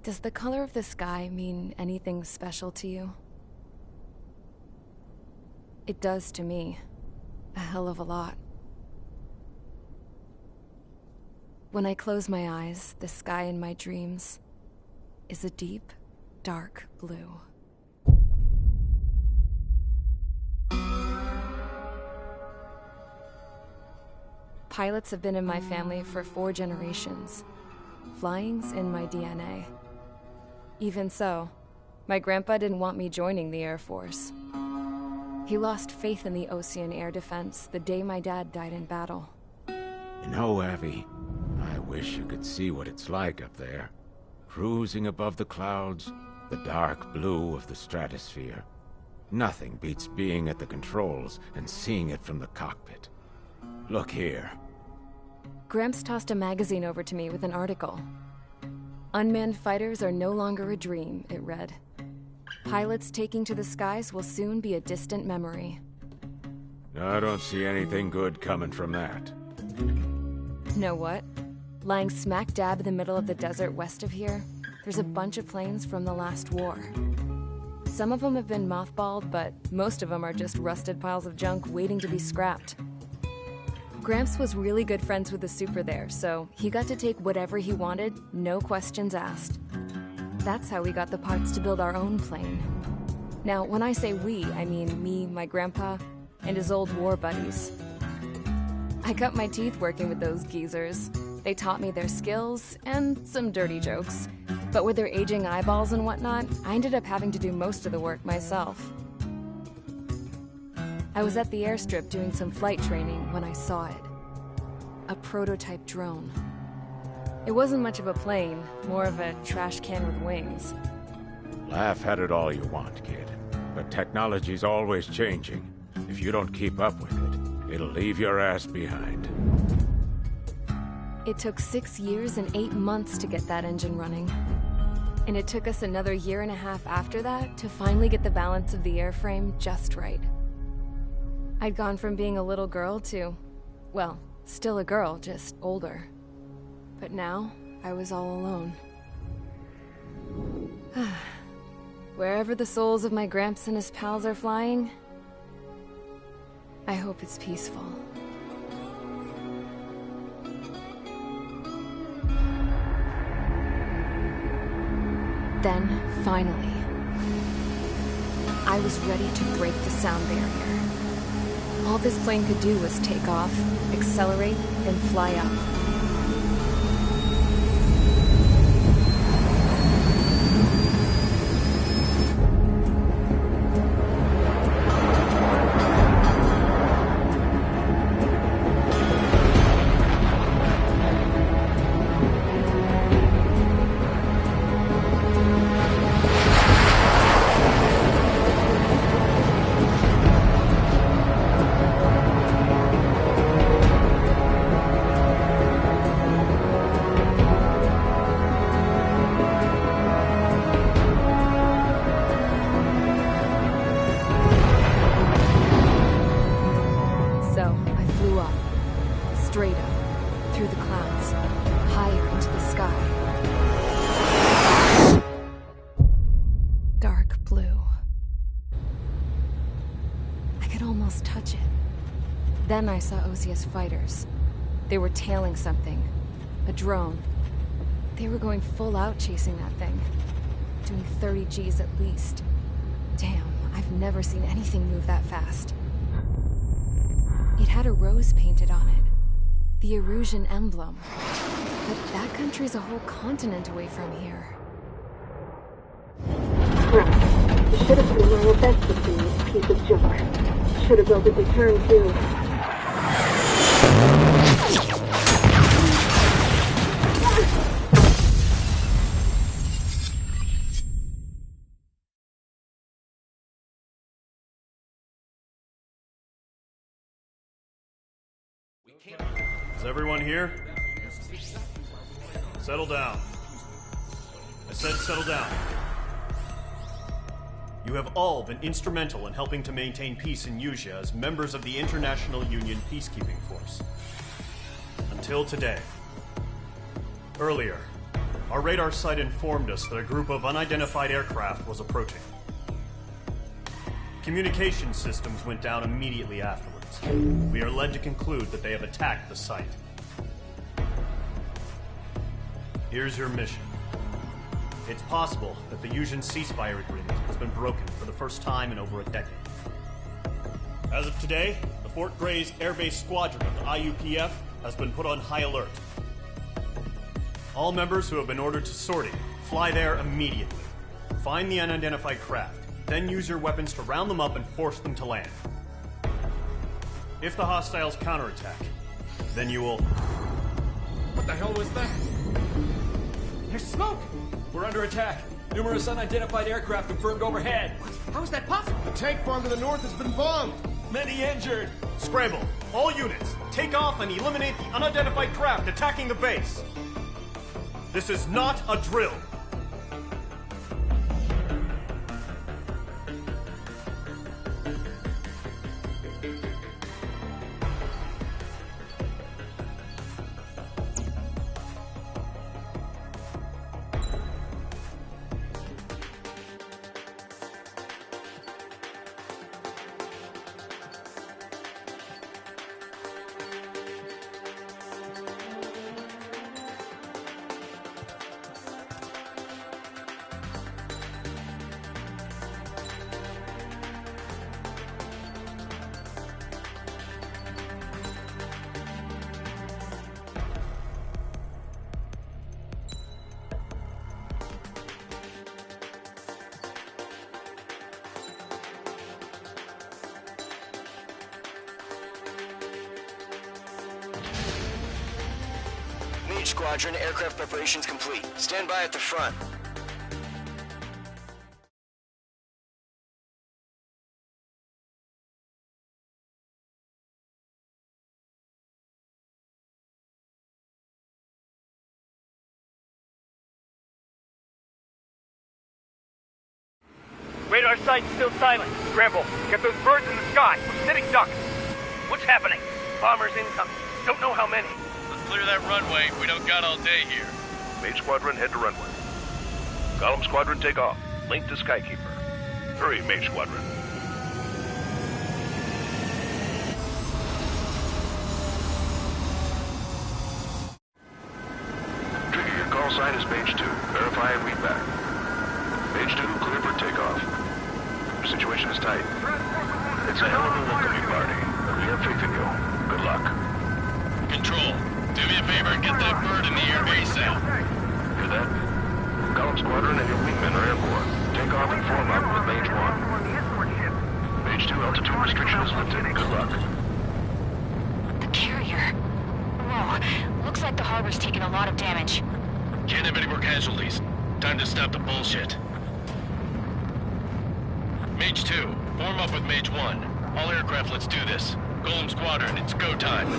Does the color of the sky mean anything special to you? It does to me. A hell of a lot. When I close my eyes, the sky in my dreams is a deep, dark blue. Pilots have been in my family for 4 generations. Flying's in my DNA. Even so, my grandpa didn't want me joining the Air Force. He lost faith in the Ocean Air Defense the day my dad died in battle. You know, Abby, I wish you could see what it's like up there. Cruising above the clouds, the dark blue of the stratosphere. Nothing beats being at the controls and seeing it from the cockpit. Look here. Gramps tossed a magazine over to me with an article. Unmanned fighters are no longer a dream, it read. Pilots taking to the skies will soon be a distant memory. I don't see anything good coming from that. Know what? Lying smack dab in the middle of the desert west of here, there's a bunch of planes from the last war. Some of them have been mothballed, but most of them are just rusted piles of junk waiting to be scrapped. Gramps was really good friends with the super there, so he got to take whatever he wanted, no questions asked. That's how we got the parts to build our own plane. Now, when I say we, I mean me, my grandpa, and his old war buddies. I cut my teeth working with those geezers. They taught me their skills, and some dirty jokes. But with their aging eyeballs and whatnot, I ended up having to do most of the work myself. I was at the airstrip doing some flight training when I saw it. A prototype drone. It wasn't much of a plane, more of a trash can with wings. Laugh at it all you want, kid. But technology's always changing. If you don't keep up with it, it'll leave your ass behind. It took 6 years and 8 months to get that engine running. And it took us another 1.5 years after that to finally get the balance of the airframe just right. I'd gone from being a little girl to, well, still a girl, just older. But now, I was all alone. Wherever the souls of my Gramps and his pals are flying, I hope it's peaceful. Then, finally, I was ready to break the sound barrier. All this plane could do was take off, accelerate, and fly up. Straight up, through the clouds, higher into the sky. Dark blue. I could almost touch it. Then I saw Osia's fighters. They were tailing something. A drone. They were going full out chasing that thing. Doing 30 Gs at least. Damn, I've never seen anything move that fast. It had a rose painted on it. The Erusian emblem. But that country's a whole continent away from here. Right. You should have been my best with this piece of junk. Should have built a return too. Is everyone here? Settle down. I said settle down. You have all been instrumental in helping to maintain peace in Usea as members of the International Union Peacekeeping Force. Until today. Earlier, Our radar site informed us that a group of unidentified aircraft was approaching. Communication systems went down immediately afterwards. We are led to conclude that they have attacked the site. Here's your mission. It's possible that the Yuuzhan ceasefire agreement has been broken for the first time in over a decade. As of today, the Fort Grays Air Base Squadron of the IUPF has been put on high alert. All members who have been ordered to sortie, fly there immediately. Find the unidentified craft, then use your weapons to round them up and force them to land. If the hostiles counterattack, then you will... What the hell was that? There's smoke! We're under attack. Numerous unidentified aircraft confirmed overhead. What? How is that possible? The tank farm to the north has been bombed. Many injured. Scramble! All units, take off and eliminate the unidentified craft attacking the base! This is not a drill! Squadron, aircraft preparations complete. Stand by at the front. Radar site's still silent. Scramble. Get those birds in the sky. We're sitting ducks. What's happening? Bombers incoming. Don't know how many. Clear that runway. We don't got all day here. Mage Squadron, head to runway. Column Squadron, take off. Link to Skykeeper. Hurry, Mage Squadron. Trigger, your call sign is Mage 2. Verify and read back. Mage 2, clear for takeoff. Situation is tight. It's a hell of a welcoming party, but we have faith in you. Good luck. Control. Do me a favor and get that bird in the air ASAP. Hear that? Column Squadron and your wingmen are airborne. Take off and form up with Mage 1. Mage 2, altitude restriction is lifted. Good luck. The carrier. Whoa. Looks like the harbor's taken a lot of damage. Can't have any more casualties. Time to stop the bullshit. Mage 2, form up with Mage 1. All aircraft, let's do this. Golem Squadron, it's go time.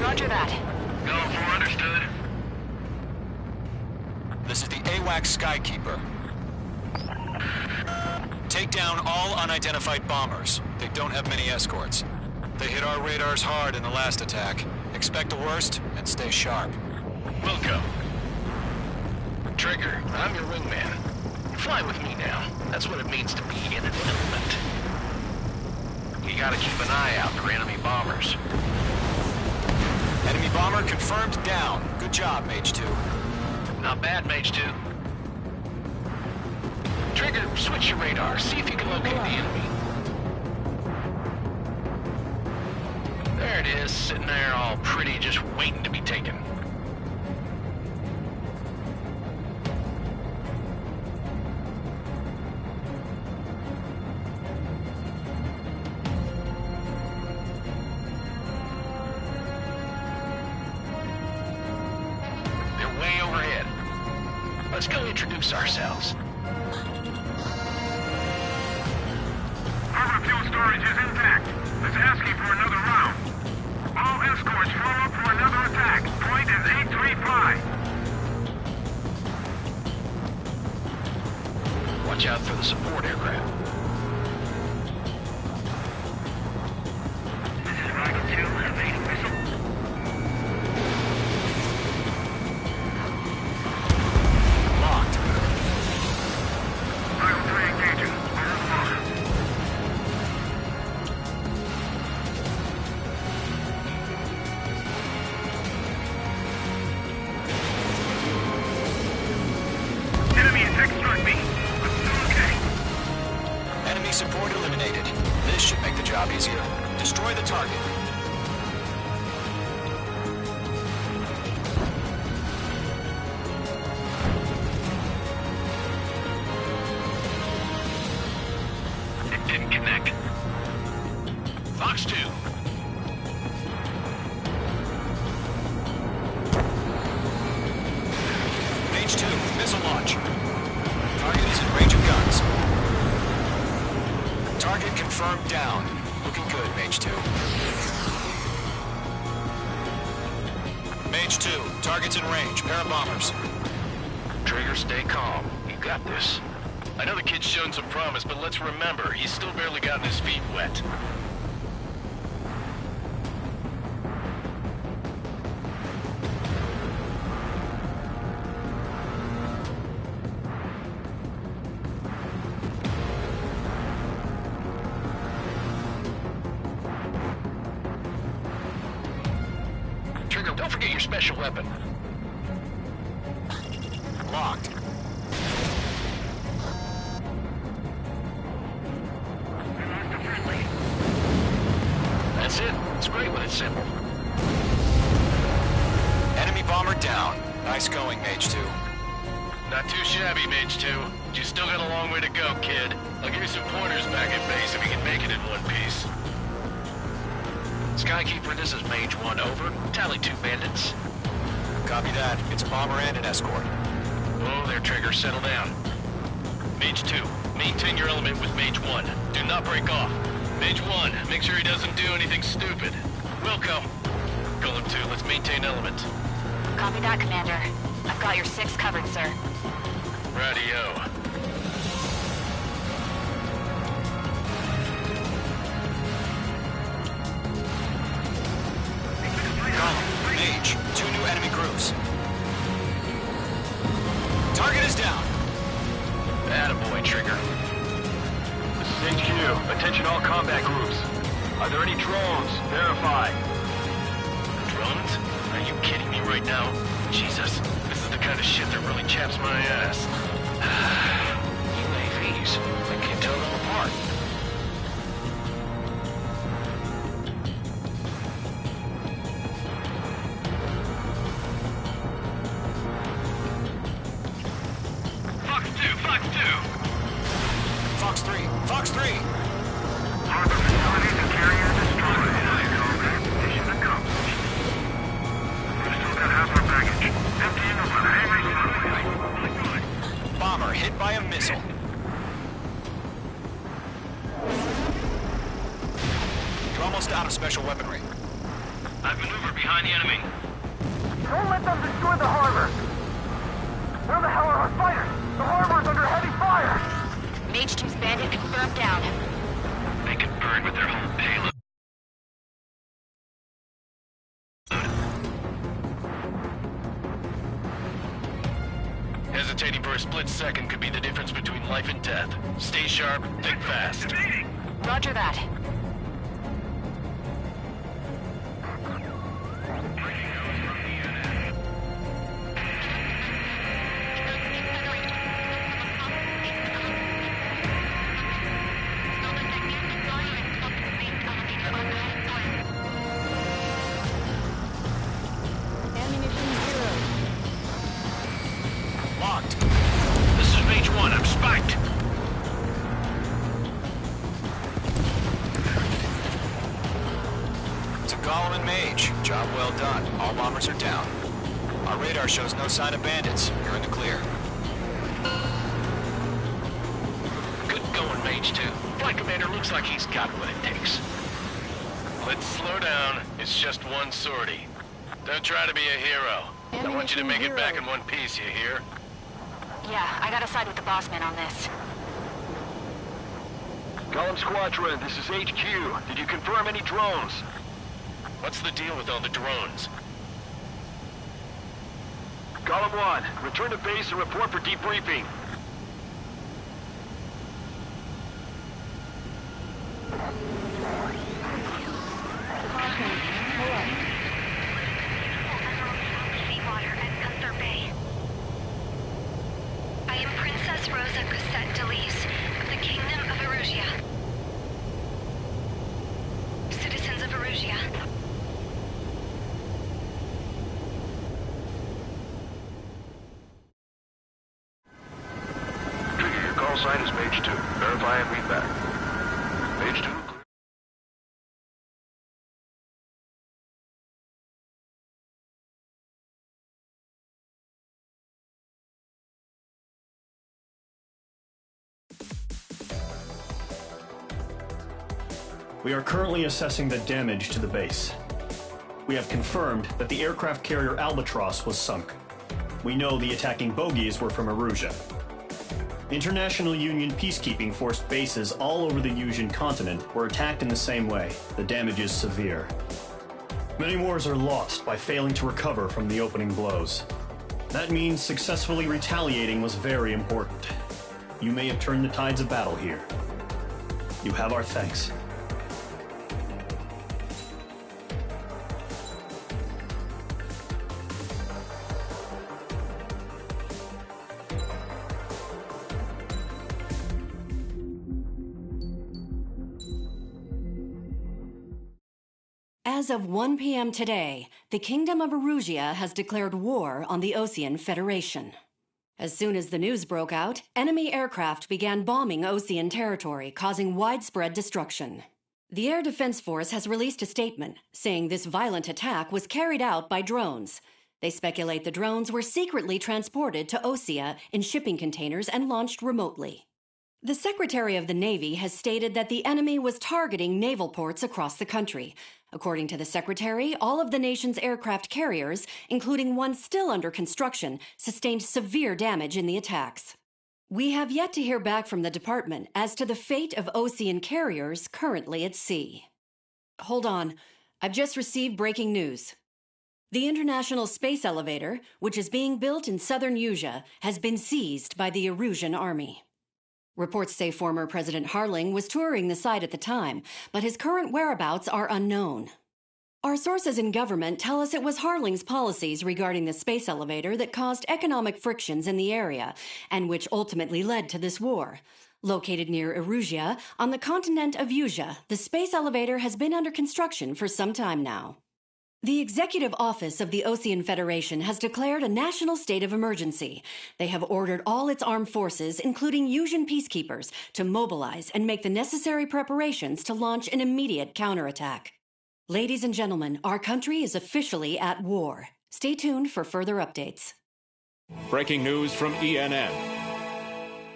Roger that. Go for understood. This is the AWAC Skykeeper. Take down all unidentified bombers. They don't have many escorts. They hit our radars hard in the last attack. Expect the worst and stay sharp. Welcome. Trigger, I'm your wingman. Fly with me now. That's what it means to be in an element. You gotta keep an eye out for enemy bombers. Enemy bomber confirmed down. Good job, Mage 2. Not bad, Mage 2. Trigger, switch your radar. See if you can locate the enemy. There it is, sitting there all pretty, just waiting to be taken. Let's go introduce ourselves. Our fuel storage is intact. It's asking for another round. All escorts form up for another attack. Point is 835. Watch out for the support aircraft. This is Rocket 2, evading missile. support eliminated. This should make the job easier. Destroy the target. It didn't connect. Fox 2. Mage 2, missile launch. Target is in range of guns. Target confirmed down. Looking good, Mage 2. Mage 2, target's in range. Pair of bombers. Trigger, stay calm. You got this. I know the kid's shown some promise, but let's remember, he's still barely gotten his feet wet. Trigger, don't forget your special weapon. Locked. That's it. It's great when it's simple. Enemy bomber down. Nice going, Mage 2. Not too shabby, Mage 2. You still got a long way to go, kid. I'll give you some pointers back at base if you can make it in one piece. Skykeeper, this is Mage 1, over. Tally 2 bandits. Copy that. It's a bomber and an escort. Whoa there, Trigger. Settle down. Mage 2, maintain your element with Mage 1. Do not break off. Mage 1, make sure he doesn't do anything stupid. Wilco. Golem 2, let's maintain element. Copy that, Commander. I've got your 6 covered, sir. Radio. Mage, 2 new enemy groups. Target is down. Attaboy, Trigger. This is HQ. Attention all combat groups. Are there any drones? Verify. Drones? Are you kidding me right now? Jesus, this is the kind of shit that really chaps my ass. UAVs. I can't tell them apart. Fox 2, Fox 2. Fox 3. Fox 3. Harbor facilities and carrier destroyed. Mission accomplished. We still got half our baggage. Emptying of the heavy. Bomber hit by a missile. You're almost out of special weaponry. I've maneuvered behind the enemy. Don't let them destroy the harbor! Where the hell are our fighters? The harbor's under heavy fire! Mage 2's bandit confirmed down. They can burn with their whole payload. Hesitating for a split second could be the difference between life and death. Stay sharp, think fast. Roger that. Ammunition 0. Locked. This is Mage 1, I'm spiked. It's a Golem and Mage. Job well done. All bombers are down. Our radar shows no sign of bandits. You're in the clear. Good going, Mage 2. Flight Commander looks like he's got what it takes. Let's slow down. It's just one sortie. Don't try to be a hero. I want you to make it back in one piece, you hear? Yeah, I gotta side with the boss man on this. Golem Squadron, this is HQ. Did you confirm any drones? What's the deal with all the drones? Golem 1, return to base and report for debriefing. I am Princess Rosa Gusette Delise of the Kingdom of Erusia. Mage 2. We are currently assessing the damage to the base. We have confirmed that the aircraft carrier Albatross was sunk. We know the attacking bogies were from Erusia. International Union peacekeeping force bases all over the Yusian continent were attacked in the same way. The damage is severe. Many wars are lost by failing to recover from the opening blows. That means successfully retaliating was very important. You may have turned the tides of battle here. You have our thanks. As of 1 p.m. today, the Kingdom of Erusia has declared war on the Osean Federation. As soon as the news broke out, enemy aircraft began bombing Osean territory, causing widespread destruction. The Air Defense Force has released a statement saying this violent attack was carried out by drones. They speculate the drones were secretly transported to Osea in shipping containers and launched remotely. The Secretary of the Navy has stated that the enemy was targeting naval ports across the country. According to the Secretary, all of the nation's aircraft carriers, including one still under construction, sustained severe damage in the attacks. We have yet to hear back from the department as to the fate of Osean carriers currently at sea. Hold on. I've just received breaking news. The International Space Elevator, which is being built in southern Yusia, has been seized by the Erusian army. Reports say former President Harling was touring the site at the time, but his current whereabouts are unknown. Our sources in government tell us it was Harling's policies regarding the space elevator that caused economic frictions in the area, and which ultimately led to this war. Located near Erusia, on the continent of Yusia, the space elevator has been under construction for some time now. The Executive Office of the Osean Federation has declared a national state of emergency. They have ordered all its armed forces, including Yusian peacekeepers, to mobilize and make the necessary preparations to launch an immediate counterattack. Ladies and gentlemen, our country is officially at war. Stay tuned for further updates. Breaking news from ENN.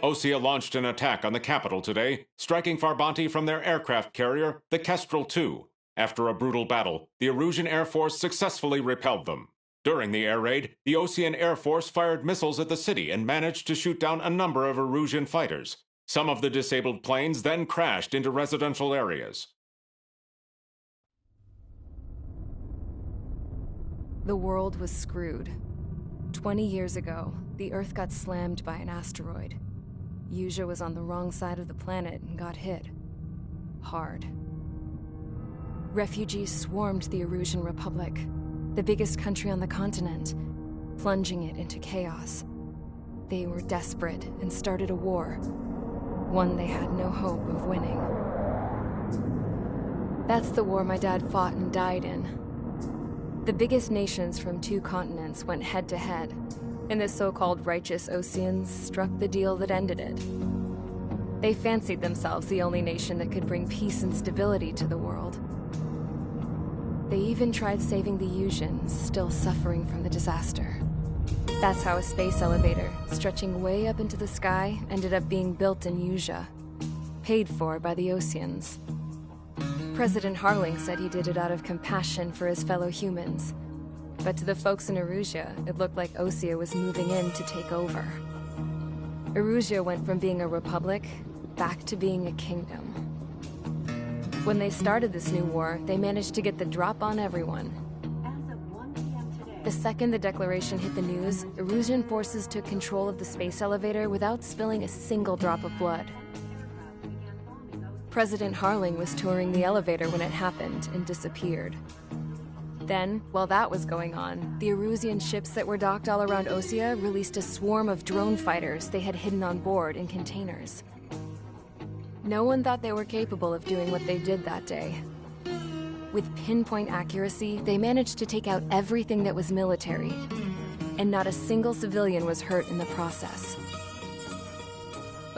Osea launched an attack on the capital today, striking Farbanti from their aircraft carrier, the Kestrel II. After a brutal battle, the Erusian Air Force successfully repelled them. During the air raid, the Osean Air Force fired missiles at the city and managed to shoot down a number of Erusian fighters. Some of the disabled planes then crashed into residential areas. The world was screwed. 20 years ago, the Earth got slammed by an asteroid. Yusia was on the wrong side of the planet and got hit. Hard. Refugees swarmed the Erusian Republic, the biggest country on the continent, plunging it into chaos. They were desperate and started a war, one they had no hope of winning. That's the war my dad fought and died in. The biggest nations from 2 continents went head-to-head, and the so-called righteous Oseans struck the deal that ended it. They fancied themselves the only nation that could bring peace and stability to the world. They even tried saving the Yusians, still suffering from the disaster. That's how a space elevator, stretching way up into the sky, ended up being built in Yusia, paid for by the Oseans. President Harling said he did it out of compassion for his fellow humans. But to the folks in Erusia, it looked like Osea was moving in to take over. Erusia went from being a republic back to being a kingdom. When they started this new war, they managed to get the drop on everyone. The second the declaration hit the news, Erusian forces took control of the space elevator without spilling a single drop of blood. President Harling was touring the elevator when it happened and disappeared. Then, while that was going on, the Erusian ships that were docked all around Osea released a swarm of drone fighters they had hidden on board in containers. No one thought they were capable of doing what they did that day. With pinpoint accuracy, they managed to take out everything that was military, and not a single civilian was hurt in the process.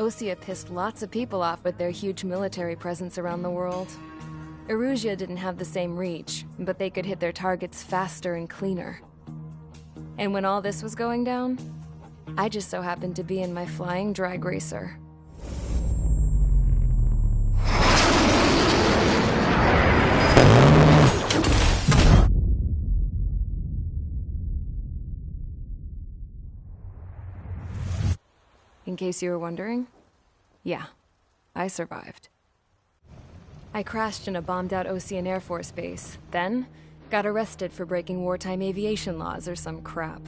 Osea pissed lots of people off with their huge military presence around the world. Erusea didn't have the same reach, but they could hit their targets faster and cleaner. And when all this was going down, I just so happened to be in my flying drag racer. In case you were wondering, yeah, I survived. I crashed in a bombed-out Osean Air Force base, then got arrested for breaking wartime aviation laws or some crap.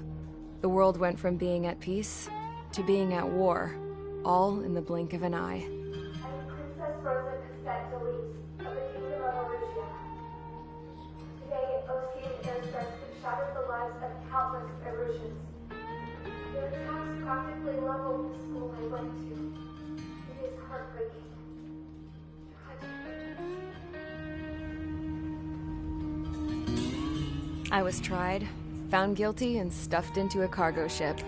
The world went from being at peace to being at war, all in the blink of an eye. Princess Rosa Cassette Delete of the Kingdom of Erusea. Today, Osean airstrikes have shattered the lives of countless Erusians. Their attacks practically leveled the school I went to. It is heartbreaking. I was tried, found guilty, and stuffed into a cargo ship.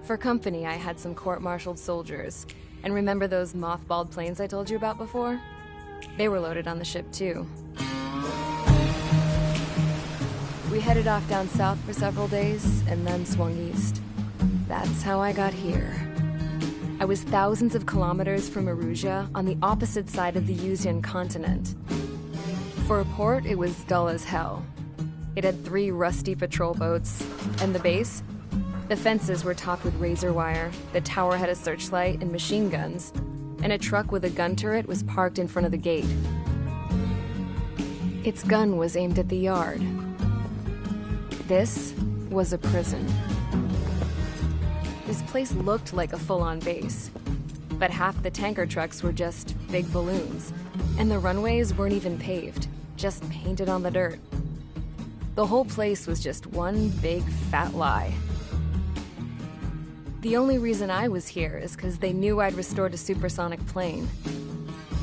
For company, I had some court-martialed soldiers. And remember those mothballed planes I told you about before? They were loaded on the ship, too. We headed off down south for several days, and then swung east. That's how I got here. I was thousands of kilometers from Erusea, on the opposite side of the Yuzian continent. For a port, it was dull as hell. It had 3 rusty patrol boats, and the base? The fences were topped with razor wire, the tower had a searchlight and machine guns, and a truck with a gun turret was parked in front of the gate. Its gun was aimed at the yard. This was a prison. This place looked like a full-on base, but half the tanker trucks were just big balloons, and the runways weren't even paved, just painted on the dirt. The whole place was just one big fat lie. The only reason I was here is because they knew I'd restored a supersonic plane.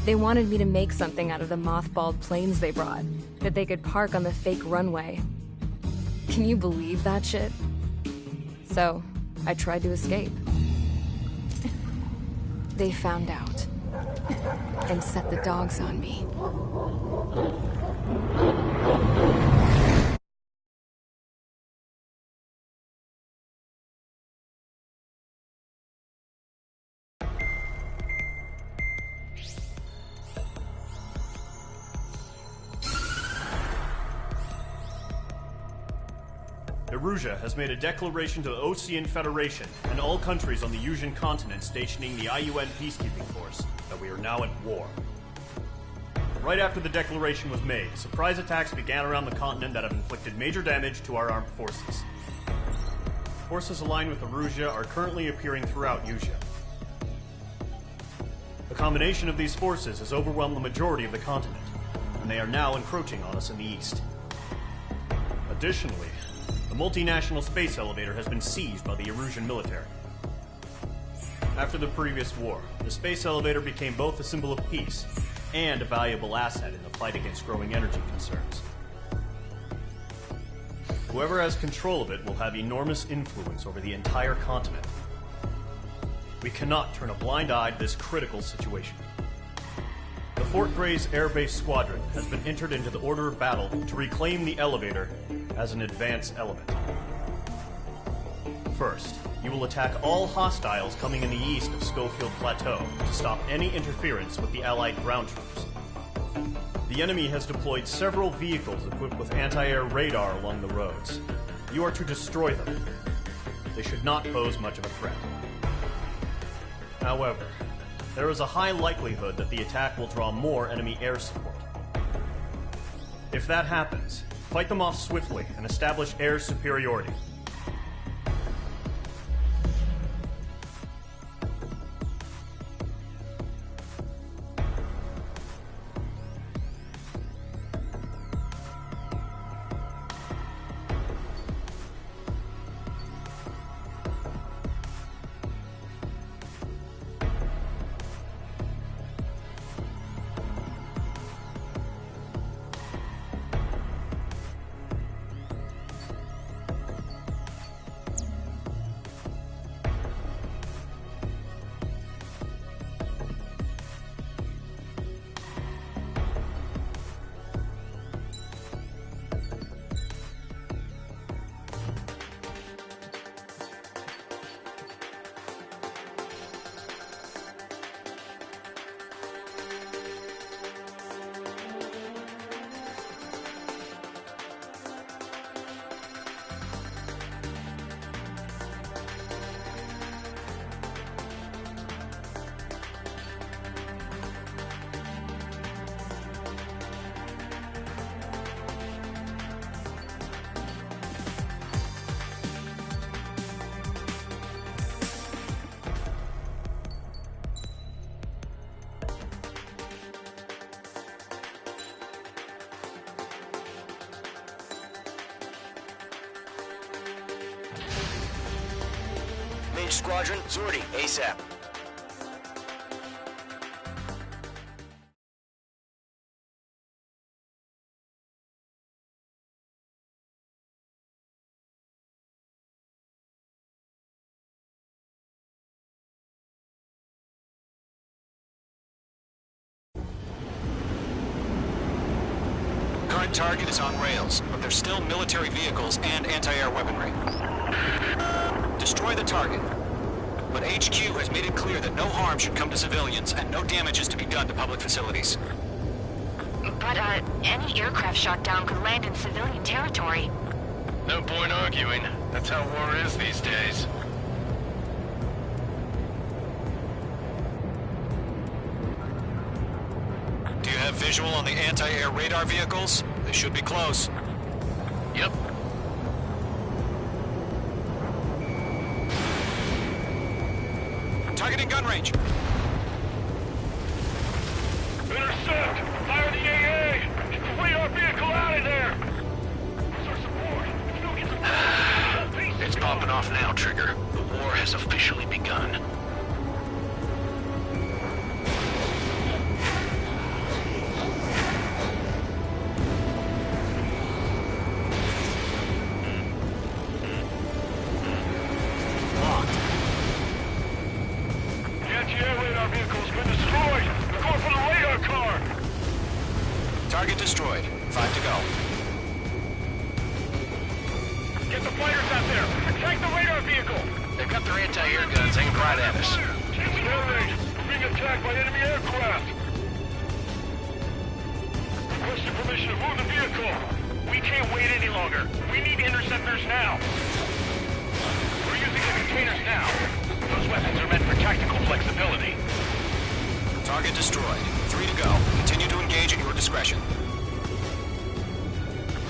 They wanted me to make something out of the mothballed planes they brought, that they could park on the fake runway. Can you believe that shit? So, I tried to escape. They found out, and set the dogs on me. Erusea has made a declaration to the Osean Federation and all countries on the Yuzian continent stationing the IUN peacekeeping force that we are now at war. Right after the declaration was made, surprise attacks began around the continent that have inflicted major damage to our armed forces. Forces aligned with Erusea are currently appearing throughout Yuuzia. The combination of these forces has overwhelmed the majority of the continent, and they are now encroaching on us in the east. Additionally, the multinational space elevator has been seized by the Erusian military. After the previous war, the space elevator became both a symbol of peace and a valuable asset in the fight against growing energy concerns. Whoever has control of it will have enormous influence over the entire continent. We cannot turn a blind eye to this critical situation. The Fort Gray's Air Base Squadron has been entered into the order of battle to reclaim the elevator as an advance element. First, you will attack all hostiles coming in the east of Schofield Plateau to stop any interference with the Allied ground troops. The enemy has deployed several vehicles equipped with anti-air radar along the roads. You are to destroy them. They should not pose much of a threat. However, there is a high likelihood that the attack will draw more enemy air support. If that happens, fight them off swiftly and establish air superiority. Niche Squadron, sortie ASAP. Current target is on rails, but there's still military vehicles and anti-air weaponry. Destroy the target. But HQ has made it clear that no harm should come to civilians and no damage is to be done to public facilities. But, any aircraft shot down could land in civilian territory. No point arguing. That's how war is these days. Do you have visual on the anti-air radar vehicles? They should be close. Yep. Targeting gun range. Intercept! Fire the AA! Get the radar vehicle out of there! Where's our support? Still get some... It's popping off now, Trigger. The war has officially begun. The anti-air radar vehicle's been destroyed! We're going for the radar car! Target destroyed. 5 to go. Get the fighters out there! Attack the radar vehicle! They've got their anti-air guns aimed right at us. Air raid! We're being attacked by enemy aircraft! Requesting permission to move the vehicle! We can't wait any longer! We need interceptors now! We're using the containers now! Those weapons are meant for tactical flexibility. Target destroyed. 3 to go. Continue to engage at your discretion.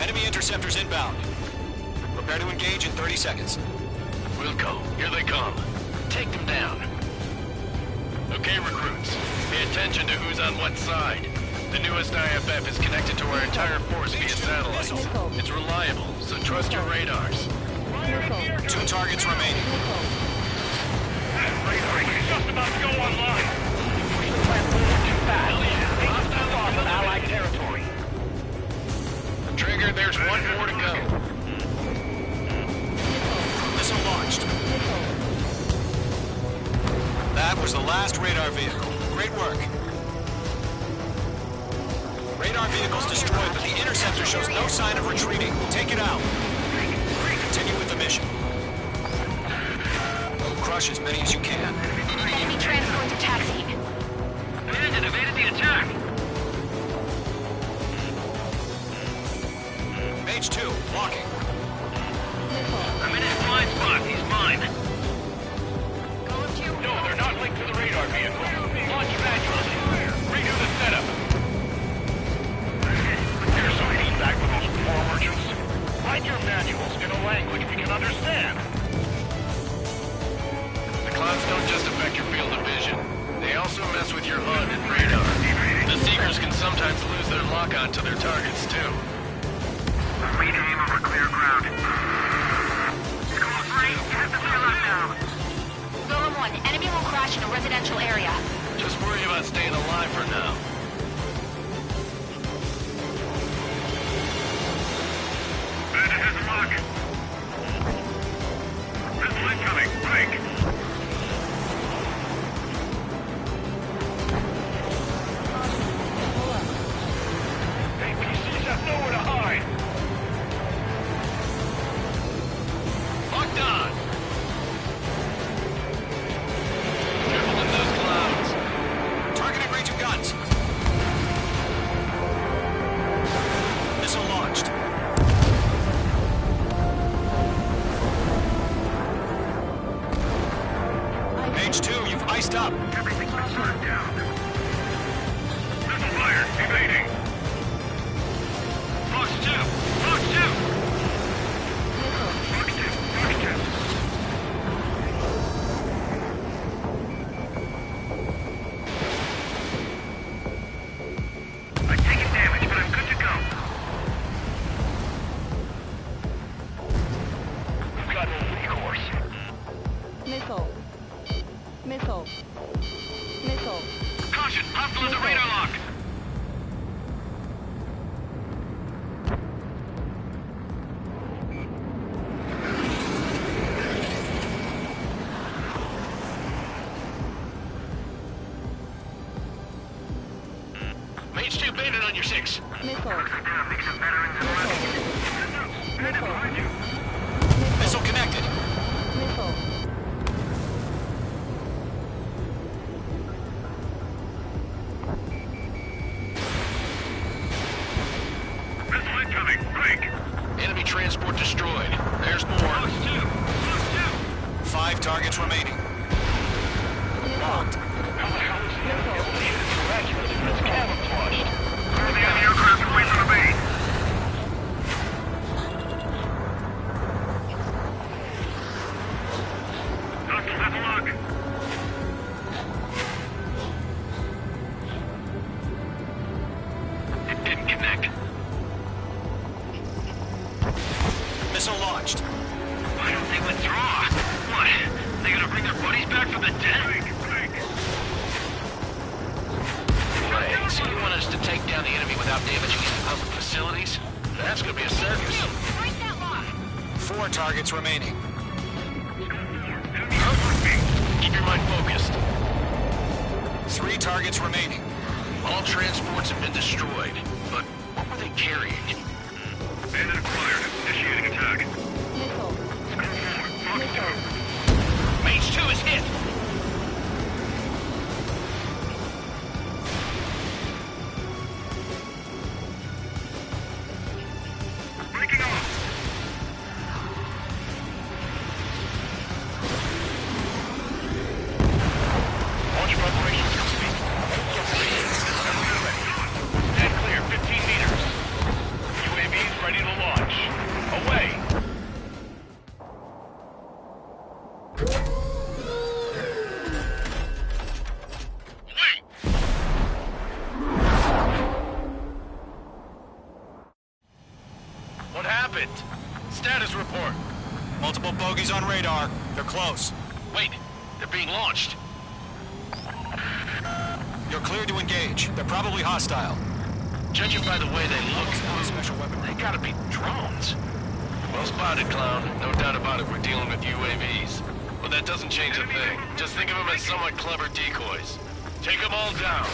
Enemy interceptors inbound. Prepare to engage in 30 seconds. Wilco, here they come. Take them down. Okay, recruits. Pay attention to who's on what side. The newest IFF is connected to our entire force via satellite. It's reliable, so trust your radars. 2 targets remaining. That radar is just about to go online! Push the platform too fast. Hostile off of Allied territory. Trigger, there's one more to go. Missile launched. That was the last radar vehicle. Great work. Radar vehicle's destroyed, but the interceptor shows no sign of retreating. Take it out. Continue with the mission. Crush as many as you can. Enemy transports are taxiing. Bandit evaded the attack. Mage 2, walking. I'm in his blind spot. He's mine. No, they're not linked to the radar vehicle. Launch manually. Redo the setup. Here's some feedback for those war merchants. Write your manuals in a language we can understand. The clouds don't just affect your field of vision. They also mess with your HUD and radar. The Seekers can sometimes lose their lock-on to their targets, too. Rename over clear ground. School 3, have the clear lockdown. Golem 1, enemy will crash in a residential area. Just worry about staying alive for now. Bandit has a lock. Missile incoming. Break. APCs have nowhere to hide. Locked on! Careful in those clouds. Targeting range of guns. Mage 2, bandit on your 6. Missile connected. Missile incoming. Break. Enemy transport destroyed. There's more. Close 2. Close 2. 5 targets remaining. Locked. How the hell is that? The shit is miraculous, but it's camouflaged. Clear the enemy aircraft away from the base. Have a look. It didn't connect. Missile launched. Why don't they withdraw? What? They gonna bring their buddies back from the dead? Right, so you want us to take down the enemy without damaging any public facilities? That's gonna be a circus. 4 targets remaining. Keep your mind focused. 3 targets remaining. All transports have been destroyed, but what were they carrying? Bandit acquired. Initiating attack. Mage 2 is hit! Breaking off. Launch preparations complete. Dead clear, 15 meters. UAVs ready to launch. Away. What happened? Status report. Multiple bogies on radar. They're close. Wait, they're being launched. You're cleared to engage. They're probably hostile. Judging by the way they look, Special weapon. they gotta be drones. Well spotted, clown. No doubt about it, we're dealing with UAVs. But that doesn't change a thing. Just think of them as somewhat clever decoys. Take them all down.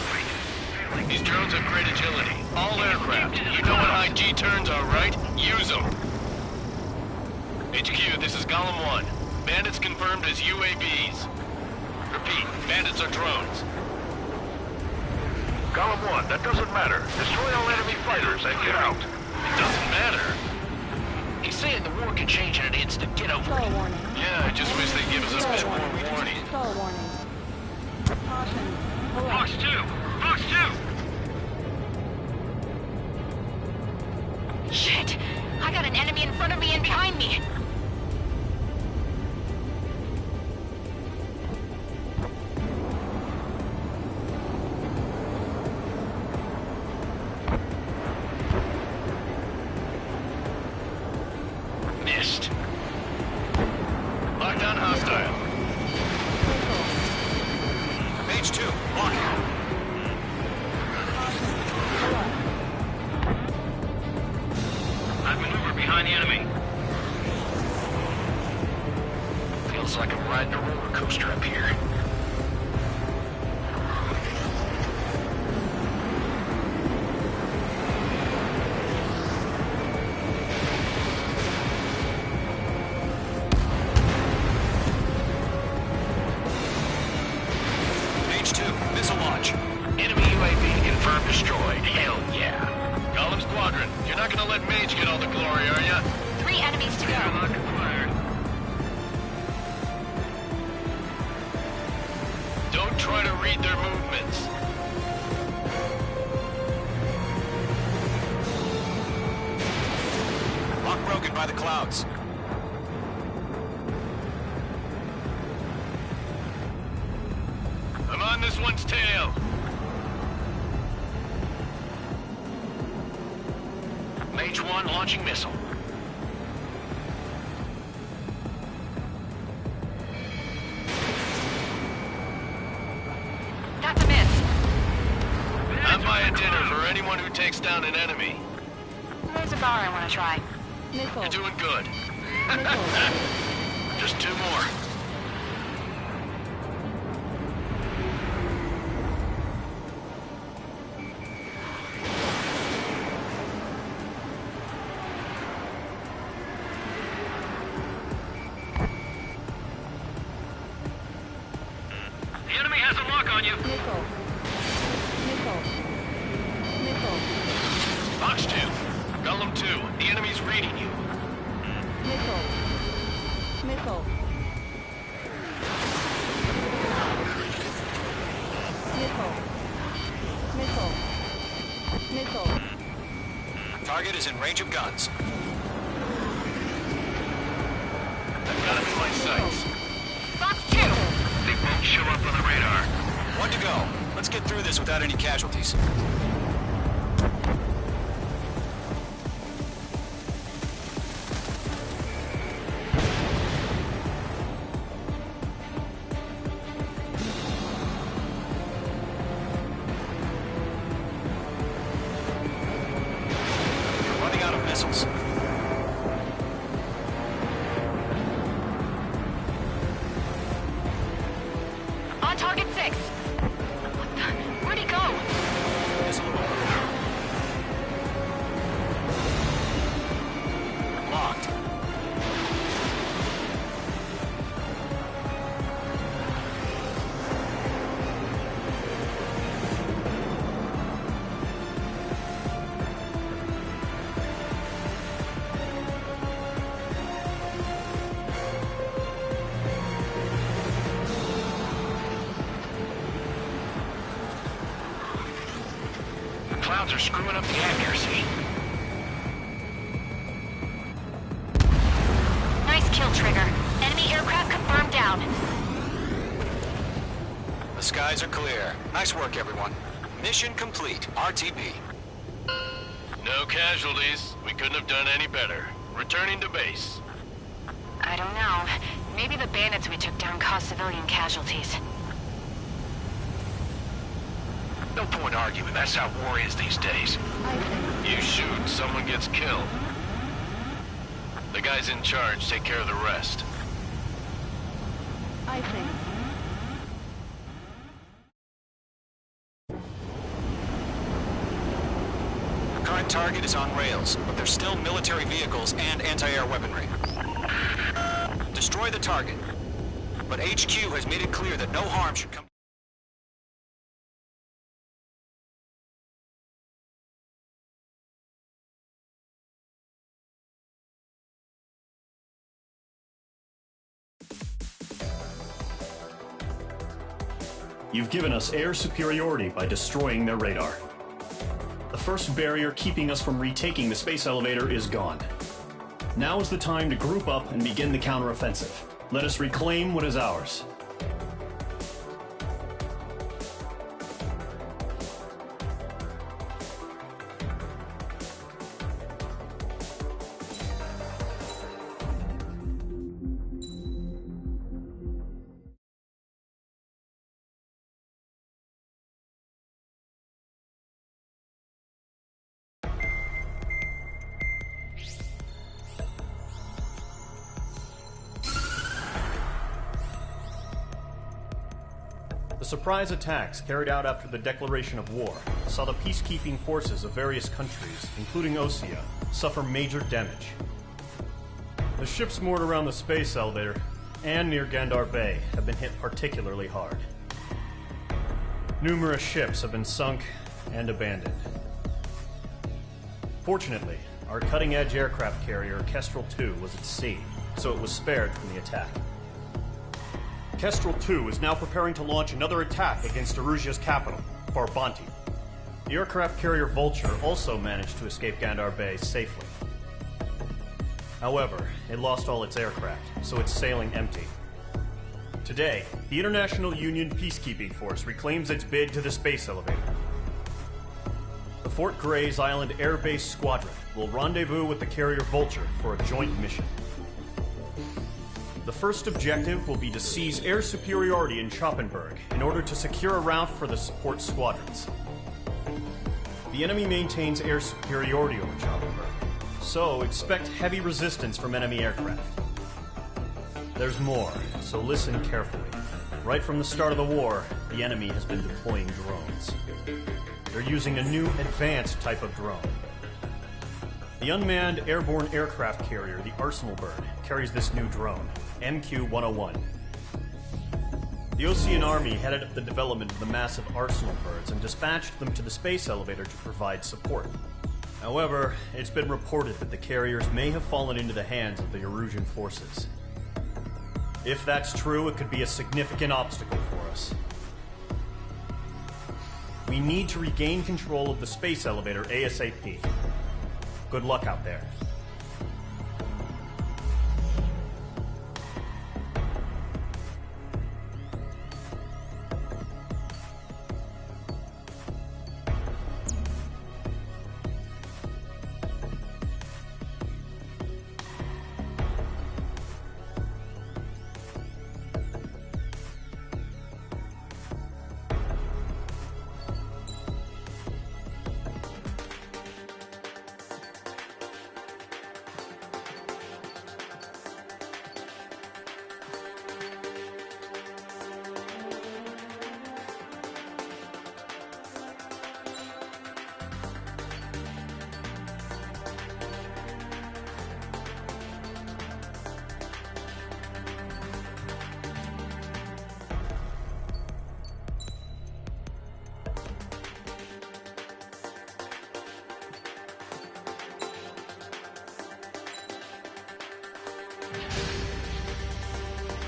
These drones have great agility. All aircraft. You know what high G turns are, right? Use them. HQ, this is Golem 1. Bandits confirmed as UAVs. Repeat, bandits are drones. Golem 1, that doesn't matter. Destroy all enemy fighters and get out. It doesn't matter. He's saying the war could change in an instant. Get over it. warning. Yeah, I just wish they'd give us a bit more warning. Skull warning. Caution. Fox 2! Fox 2! Shit! I got an enemy in front of me and behind me. Missed. Lockdown hostile. Mage 2, blocking. I've maneuvered behind the enemy. Feels like I'm riding a roller coaster up here. Mage 2, missile launch. Enemy UAV confirmed destroyed. Hell yeah. Golem Squadron, you're not gonna let Mage get all the glory, are ya? 3 enemies to go. Don't try to read their movements. Lock broken by the clouds. I'm on this one's tail. Mage 1 launching missile. That's a miss. I'm buying dinner for anyone who takes down an enemy. There's a bar I want to try. You're doing good. Just 2 more. on you. Nickel. Nickel. Nickel. Fox 2. Golem 2. The enemy's reading you. Nickel. Nickel. Nickel. Nickel. Nickel. Target is in range of guns. I've got him in my sights. Fox 2! They won't show up on the radar. One to go. Let's get through this without any casualties. Running out of missiles. On target 6! What the? Where'd he go? Missile locked. The clouds are screwing up the accuracy. Nice kill, Trigger. Enemy aircraft confirmed down. The skies are clear. Nice work, everyone. Mission complete. RTB. No casualties. We couldn't have done any better. Returning to base. I don't know. Maybe the bandits we took down caused civilian casualties. No point arguing. That's how war is these days. You shoot, someone gets killed. The guys in charge take care of the rest. I think. Current target is on rails, but there's still military vehicles and anti-air weaponry. Destroy the target. But HQ has made it clear that no harm should come. You've given us air superiority by destroying their radar. The first barrier keeping us from retaking the space elevator is gone. Now is the time to group up and begin the counteroffensive. Let us reclaim what is ours. The surprise attacks carried out after the declaration of war saw the peacekeeping forces of various countries, including Osea, suffer major damage. The ships moored around the space elevator and near Gandar Bay have been hit particularly hard. Numerous ships have been sunk and abandoned. Fortunately, our cutting-edge aircraft carrier Kestrel II was at sea, so it was spared from the attack. Kestrel II is now preparing to launch another attack against Erusia's capital, Farbanti. The aircraft carrier Vulture also managed to escape Gandar Bay safely. However, it lost all its aircraft, so it's sailing empty. Today, the International Union Peacekeeping Force reclaims its bid to the space elevator. The Fort Gray's Island Air Base Squadron will rendezvous with the carrier Vulture for a joint mission. The first objective will be to seize air superiority in Schoppenberg in order to secure a route for the support squadrons. The enemy maintains air superiority over Schoppenberg, so expect heavy resistance from enemy aircraft. There's more, so listen carefully. Right from the start of the war, the enemy has been deploying drones. They're using a new advanced type of drone. The unmanned airborne aircraft carrier, the Arsenal Bird, carries this new drone, MQ-101. The Osean Army headed up the development of the massive arsenal birds and dispatched them to the space elevator to provide support. However, it's been reported that the carriers may have fallen into the hands of the Erusian forces. If that's true, it could be a significant obstacle for us. We need to regain control of the space elevator ASAP. Good luck out there.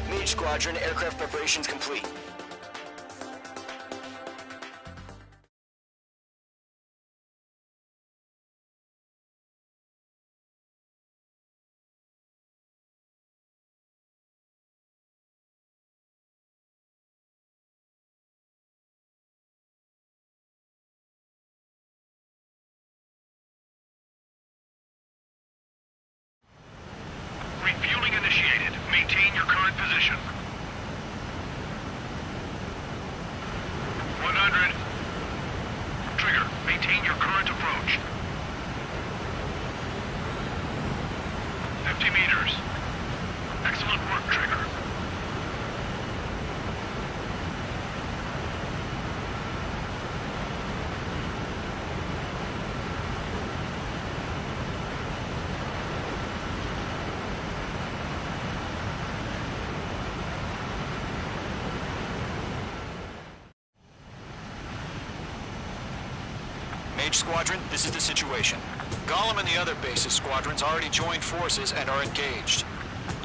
Mage Squadron, aircraft preparations complete. Refueling initiated. Maintain your current position. 100. Trigger, maintain your current approach. 50 meters. Excellent work, Trigger. Mage Squadron, this is the situation. Gollum and the other bases squadrons already joined forces and are engaged.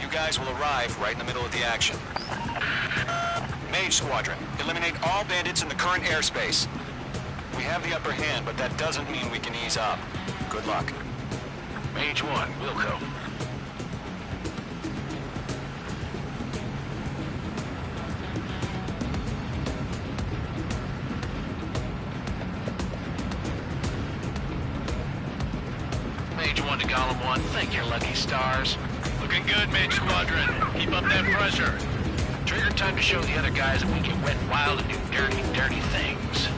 You guys will arrive right in the middle of the action. Mage Squadron, eliminate all bandits in the current airspace. We have the upper hand, but that doesn't mean we can ease up. Good luck. Mage 1, Wilco. Mage 1 to Gollum 1, thank your lucky stars. Looking good, Mage Squadron. Keep up that pressure. Trigger time to show the other guys that we can wet wild and do dirty, dirty things.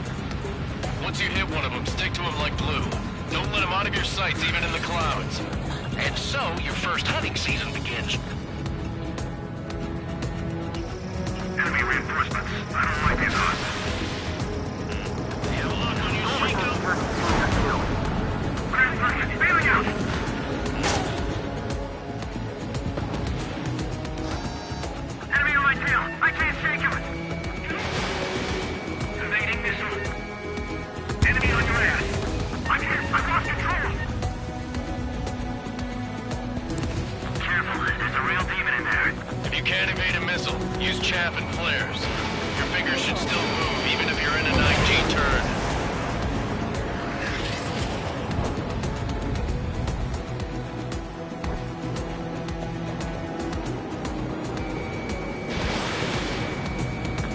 Once you hit one of them, stick to him like glue. Don't let him out of your sights, even in the clouds. And so, your first hunting season begins. Enemy reinforcements. I don't like these odds. You have a lock on you, Shinko? Reinforcements, bailing out! Enemy on my tail. I can't shake him. Evading missile. Enemy on your ass. I'm hit. I've lost control. Careful. There's a real demon in there. If you can't evade a missile, use chaff and flares. Your fingers should still move, even if you're in a 9G turn.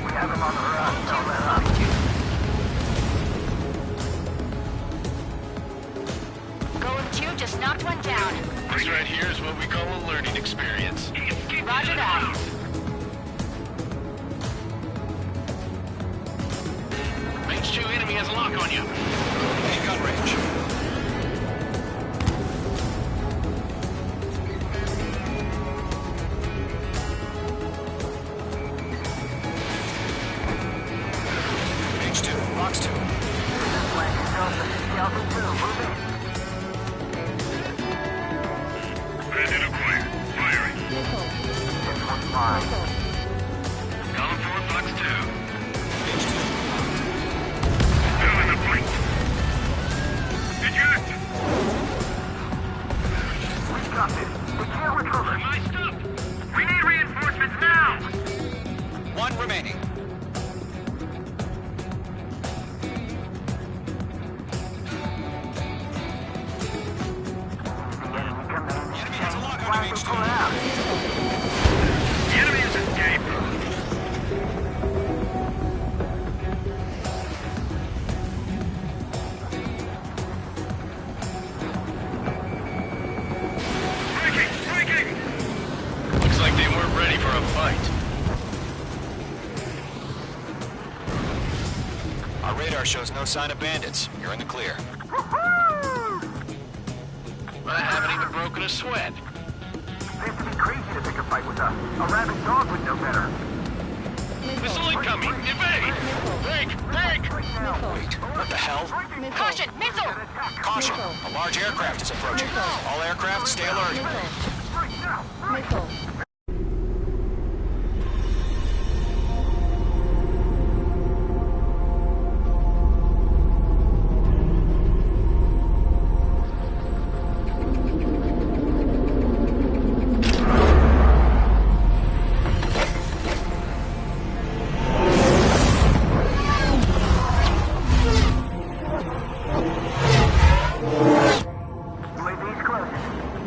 We have him on the run. Don't let up. Golem 2 just knocked one down. This right here is what we call a learning experience. Roger that. Mage 2 enemy has a lock on you. Hey, gun range. Mage 2, box 2. Bandit acquired. Firing. Missile. Column 4, flex remaining. The enemy is escaped. Looks like they weren't ready for a fight. Our radar shows no sign of bandits. You're in the clear. I haven't even broken a sweat. Seems to be crazy to pick a fight with us. A rabid dog would know better. Missile incoming! Evade! Break! Break! Wait, what the hell? Caution! Missile! Caution! A large aircraft is approaching. All aircraft, stay alert. Missile.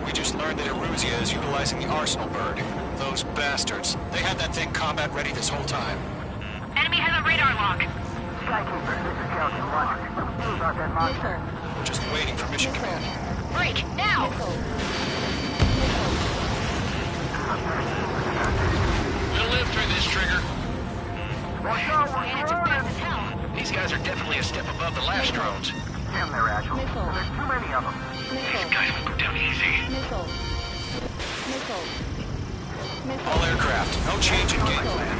We just learned that Eruzia is utilizing the Arsenal bird. Those bastards. They had that thing combat ready this whole time. Enemy has a radar lock. Skykeeper, this is Captain Watch. Who about that monster? Just waiting for mission command. Break, now! We'll live through this, Trigger. Watch out, we're Bandits are fast as hell. These guys are definitely a step above the last drones. Damn, they're agile. Missile. There's too many of them. These guys will go down easy. Missile. Missile. All aircraft, no change in game plan.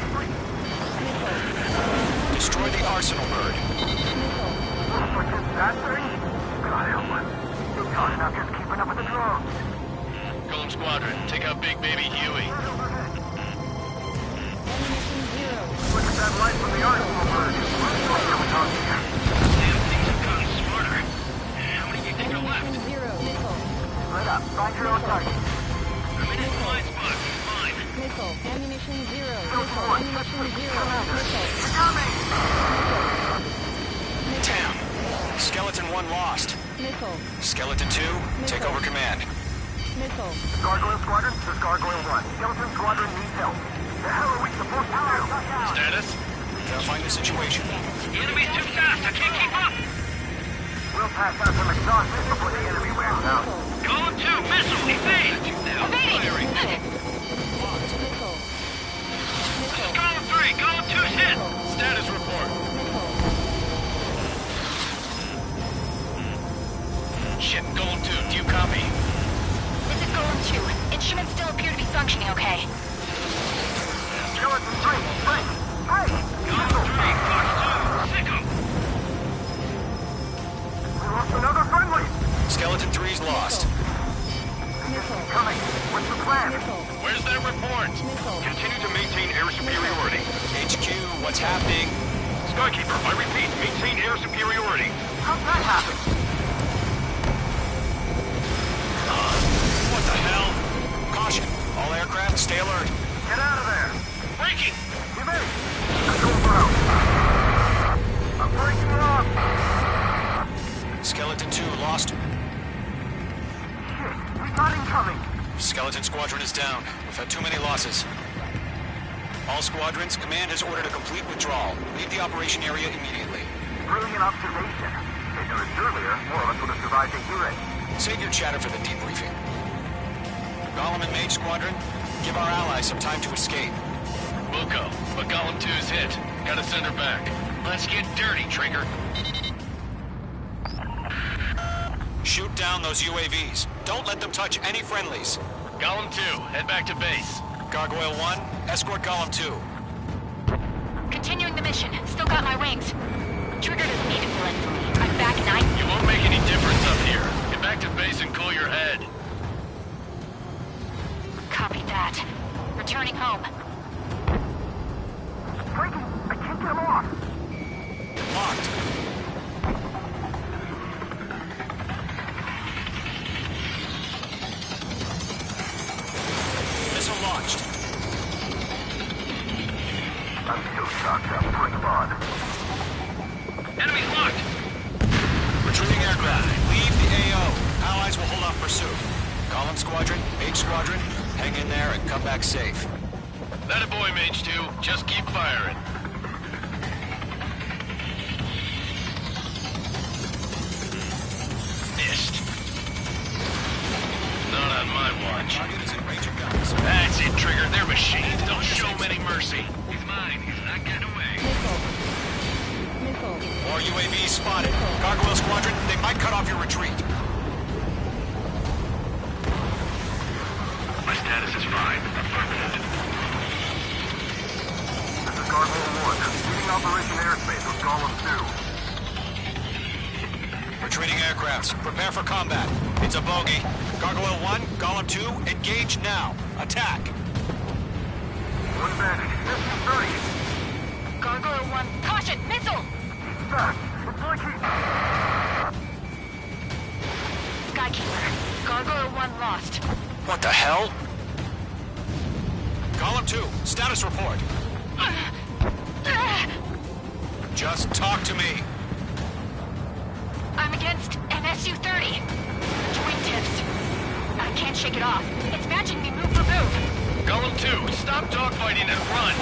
Destroy the Arsenal bird. What's this, that thing? God help us. You're talking about just keeping up with the drones. Golem Squadron, take out Big Baby Huey. Look at that light from the Arsenal bird. Damn, things have gotten smarter. How many do you think are left? Split up. Find your own target. I'm in his blind spot. Fine. Missile. Ammunition 0. Missile. Ammunition 0. Missile. Damn. Skeleton 1 lost. Missile. Skeleton 2, take over command. Missile. Gargoyle Squadron, this is Gargoyle 1. Skeleton Squadron needs help. The hell are we supposed to do? Status? Verifying the situation. The enemy's too fast. I can't keep up. We'll pass out some exhaustion before the enemy wears out. Golem 2, missile, evade! Now firing. Missile. This is Golem 3. Golem 2's hit. Status report. Shit, Golem 2, do you copy? This is Golem 2. Instruments still appear to be functioning okay. Skeleton 3, break! Hey! Golem 3, Fox 2, sick 'em. We lost another friendly! Skeleton 3's lost. Coming. What's the plan? Where's that report? Continue to maintain air superiority. HQ, what's happening? Skykeeper, I repeat, maintain air superiority. How'd that happen? What the hell? Caution, all aircraft, stay alert. Get out of there! Breaking! You ready? Control throw. I'm breaking it off! Skeleton 2 lost. Shit, we got incoming! Skeleton Squadron is down. We've had too many losses. All squadrons, command has ordered a complete withdrawal. Leave the operation area immediately. Brilliant observation. Ignorance earlier, more of us would have survived to hear it. Save your chatter for the debriefing. Golem and Mage Squadron, give our allies some time to escape. We'll go, but Golem 2's hit. Gotta send her back. Let's get dirty, Trigger. Shoot down those UAVs. Don't let them touch any friendlies. Golem 2, head back to base. Gargoyle 1, escort Golem 2. Continuing the mission. Still got my wings. Trigger doesn't need to fill in for me. I'm back and You won't make any difference up here. Get back to base and cool your head. Copy that. Returning home. Breaking! I can't get him off! Locked. Missile launched. I'm Allies will hold off pursuit. Column Squadron, H Squadron, hang in there and come back safe. That a boy, Mage 2. Just keep firing. Missed. Not on my watch. That's it, Trigger. They're machines. Don't show them any mercy. He's mine. He's not getting away. More UAVs spotted. Gargoyle Squadron, they might cut off your retreat. My status is fine. Affirmative. This is Gargoyle 1. Leading Operation Airspace with Golem 2. Retreating aircrafts, prepare for combat. It's a bogey. Gargoyle 1, Golem 2, engage now. Attack. One bandit. SU-30. Gargoyle 1, caution, missile! Fast. It's like he... Skykeeper, Gargoyle 1 lost. What the hell? Column 2, status report. Just talk to me. I'm against an SU-30. Wingtips. I can't shake it off. It's matching me move for move. Golem 2, stop dogfighting and run!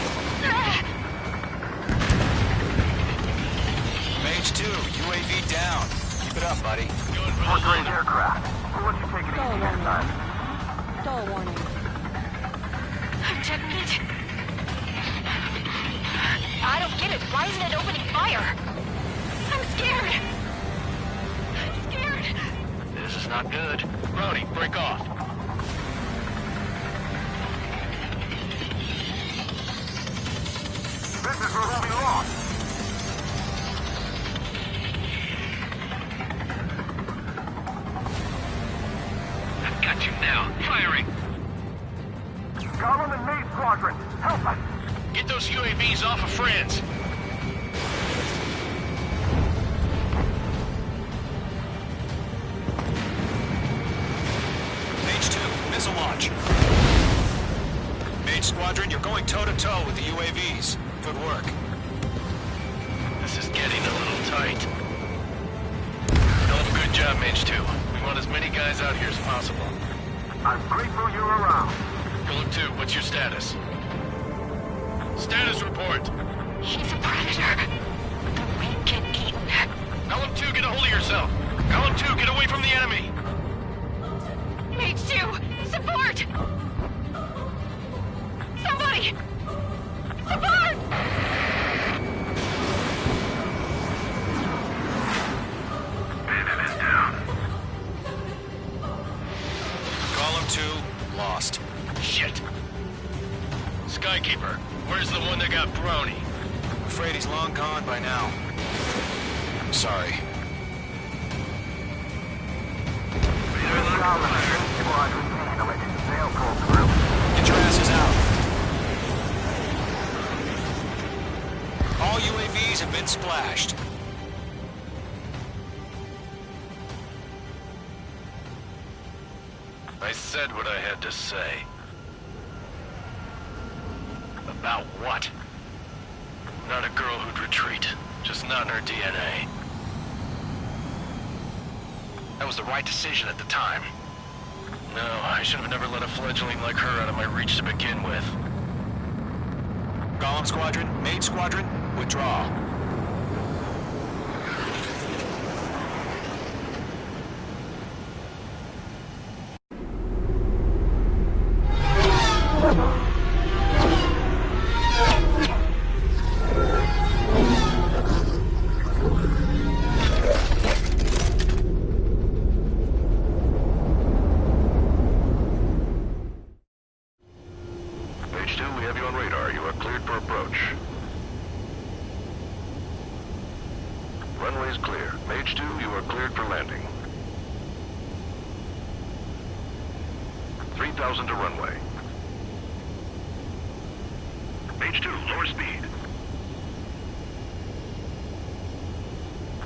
Mage 2, UAV down. Keep it up, buddy. Fort Grays aircraft. We'll let you take it easy next time. Stall warning. Check it. I don't get it. Why isn't it opening fire? I'm scared. I'm scared. This is not good. Brody, break off. This is where we'll be lost. I've got you now. Firing. Golem and Maid Squadron, help us. Get those UAVs off of friends. Mage 2, missile launch. Mage Squadron, you're going toe-to-toe with the UAVs. Good work. This is getting a little tight. Hell of a good job, Mage 2. We want as many guys out here as possible. I'm grateful you're around. Golem 2, what's your status? Status report. He's a predator. The weak get eaten. Golem 2, get a hold of yourself. Golem 2, get away from the enemy. Mage 2, support! Somebody! Support! Bandit is down. Column 2, lost. Shit. Skykeeper, where's the one that got Brony? I'm afraid he's long gone by now. Sorry. Golem and Maid Squadron handle it. They'll pull through. Get your asses out. All UAVs have been splashed. I said what I had to say. About what? Not a girl who'd retreat. Just not in her DNA. That was the right decision at the time. No, I should have never let a fledgling like her out of my reach to begin with. Golem Squadron, Maid Squadron, withdraw. Mage 2, we have you on radar. You are cleared for approach. Runway is clear. Mage 2, you are cleared for landing. 3,000 to runway. Mage 2, lower speed.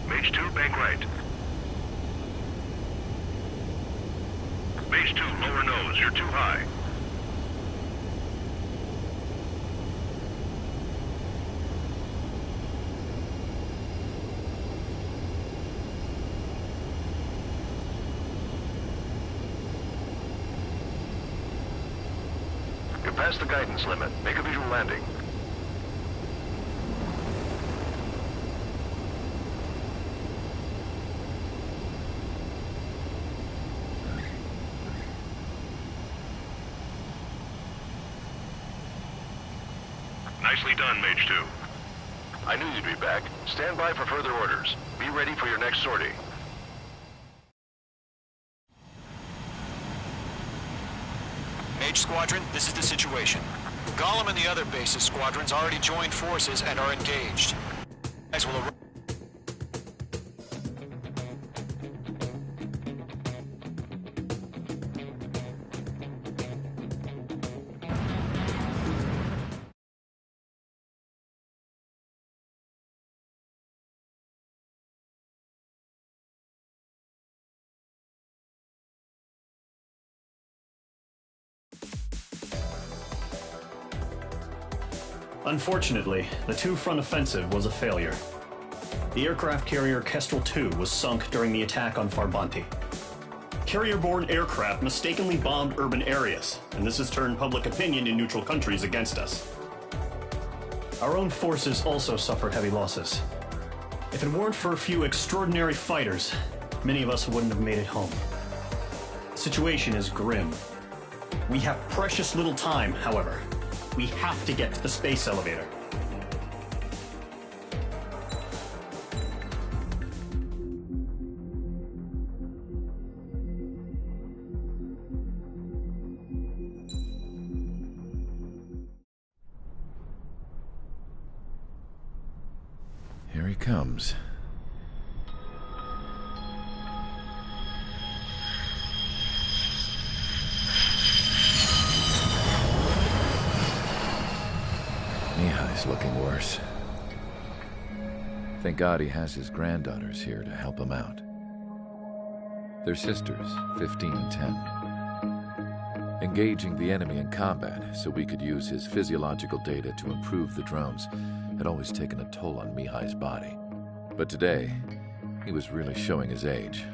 Mage 2, bank right. Mage 2, lower nose. You're too high. past the guidance limit. Make a visual landing. Nicely done, Mage 2. I knew you'd be back. Stand by for further orders. Be ready for your next sortie. Mage Squadron, this is the situation. Gollum and the other bases squadrons already joined forces and are engaged. Guys will arrive. Unfortunately, the two-front offensive was a failure. The aircraft carrier Kestrel II was sunk during the attack on Farbanti. Carrier-borne aircraft mistakenly bombed urban areas, and this has turned public opinion in neutral countries against us. Our own forces also suffered heavy losses. If it weren't for a few extraordinary fighters, many of us wouldn't have made it home. The situation is grim. We have precious little time, however. We have to get to the space elevator. Here he comes. Mihai's looking worse. Thank God he has his granddaughters here to help him out. They're sisters, 15 and 10. Engaging the enemy in combat so we could use his physiological data to improve the drones had always taken a toll on Mihai's body. But today, he was really showing his age.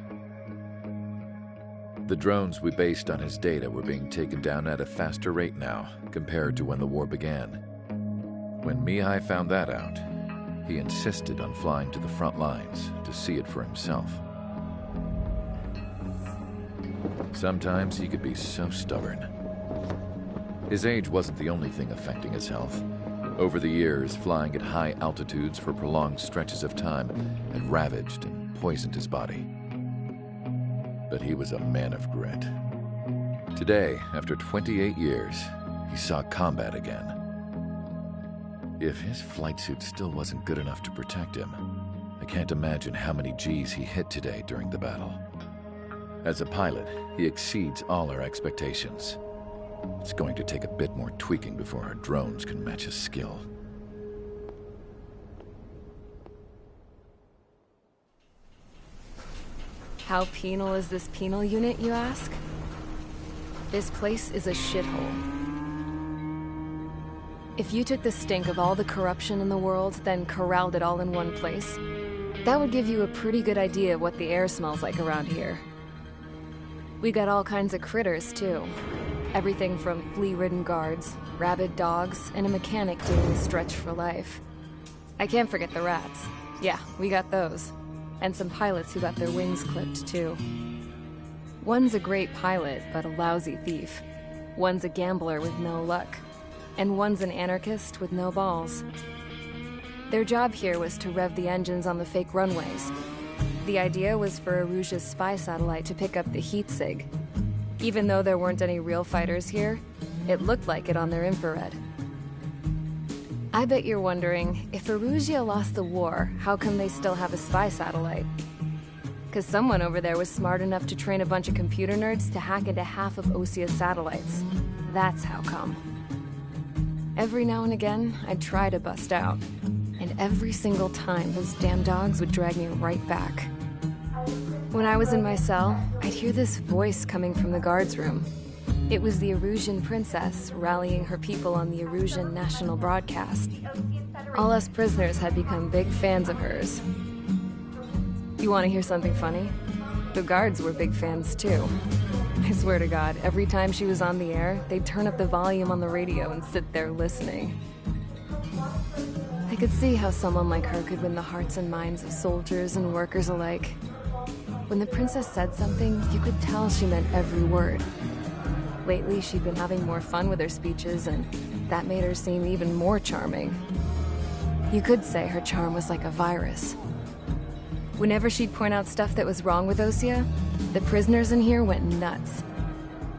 The drones we based on his data were being taken down at a faster rate now compared to when the war began. When Mihai found that out, he insisted on flying to the front lines to see it for himself. Sometimes he could be so stubborn. His age wasn't the only thing affecting his health. Over the years, flying at high altitudes for prolonged stretches of time had ravaged and poisoned his body. But he was a man of grit. Today, after 28 years, he saw combat again. If his flight suit still wasn't good enough to protect him, I can't imagine how many Gs he hit today during the battle. As a pilot, he exceeds all our expectations. It's going to take a bit more tweaking before our drones can match his skill. How penal is this penal unit, you ask? This place is a shithole. If you took the stink of all the corruption in the world, then corralled it all in one place, that would give you a pretty good idea of what the air smells like around here. We got all kinds of critters, too. Everything from flea-ridden guards, rabid dogs, and a mechanic doing the stretch for life. I can't forget the rats. Yeah, we got those. And some pilots who got their wings clipped, too. One's a great pilot, but a lousy thief. One's a gambler with no luck. And one's an anarchist with no balls. Their job here was to rev the engines on the fake runways. The idea was for Erusia's spy satellite to pick up the heat sig. Even though there weren't any real fighters here, it looked like it on their infrared. I bet you're wondering, if Erusia lost the war, how come they still have a spy satellite? Because someone over there was smart enough to train a bunch of computer nerds to hack into half of Osia's satellites. That's how come. Every now and again, I'd try to bust out. And every single time, those damn dogs would drag me right back. When I was in my cell, I'd hear this voice coming from the guards room. It was the Erusian princess rallying her people on the Erusian national broadcast. All us prisoners had become big fans of hers. You want to hear something funny? The guards were big fans too. I swear to God, every time she was on the air, they'd turn up the volume on the radio and sit there listening. I could see how someone like her could win the hearts and minds of soldiers and workers alike. When the princess said something, you could tell she meant every word. Lately, she'd been having more fun with her speeches, and that made her seem even more charming. You could say her charm was like a virus. Whenever she'd point out stuff that was wrong with Osea, the prisoners in here went nuts.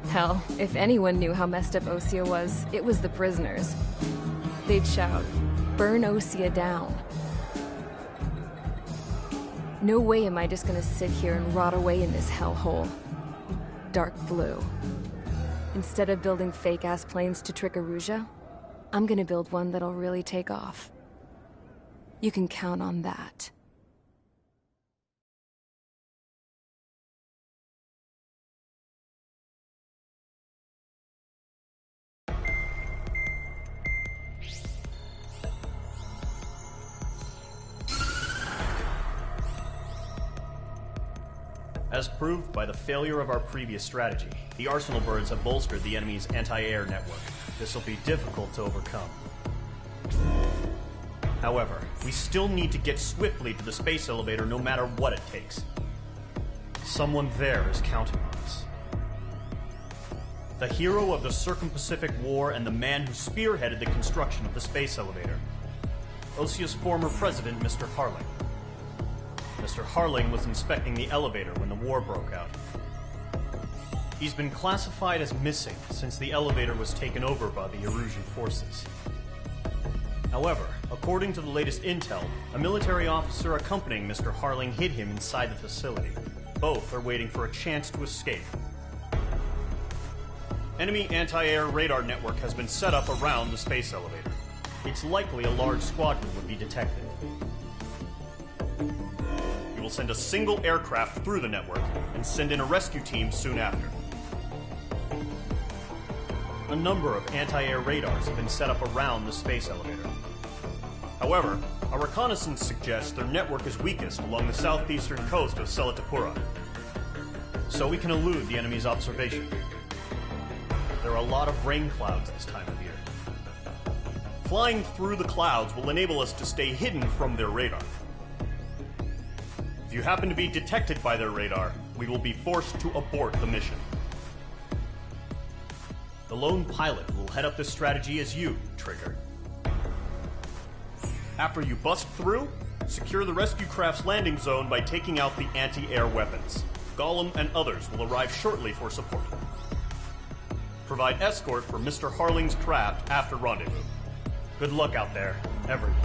Hell, if anyone knew how messed up Osea was, it was the prisoners. They'd shout, "Burn Osea down." No way am I just gonna sit here and rot away in this hellhole. Dark blue. Instead of building fake-ass planes to trick Erusea, I'm gonna build one that'll really take off. You can count on that. As proved by the failure of our previous strategy, the Arsenal birds have bolstered the enemy's anti-air network. This will be difficult to overcome. However, we still need to get swiftly to the space elevator no matter what it takes. Someone there is counting on us. The hero of the Circum-Pacific War and the man who spearheaded the construction of the space elevator. Osea's former president, Mr. Harling. Mr. Harling was inspecting the elevator when the war broke out. He's been classified as missing since the elevator was taken over by the Erusian forces. However, according to the latest intel, a military officer accompanying Mr. Harling hid him inside the facility. Both are waiting for a chance to escape. Enemy anti-air radar network has been set up around the space elevator. It's likely a large squadron would be detected. We will send a single aircraft through the network and send in a rescue team soon after. A number of anti-air radars have been set up around the space elevator. However, our reconnaissance suggests their network is weakest along the southeastern coast of Selatapura, so we can elude the enemy's observation. There are a lot of rain clouds this time of year. Flying through the clouds will enable us to stay hidden from their radar. If you happen to be detected by their radar, we will be forced to abort the mission. The lone pilot will head up this strategy as you, Trigger. After you bust through, secure the rescue craft's landing zone by taking out the anti-air weapons. Gollum and others will arrive shortly for support. Provide escort for Mr. Harling's craft after rendezvous. Good luck out there, everyone.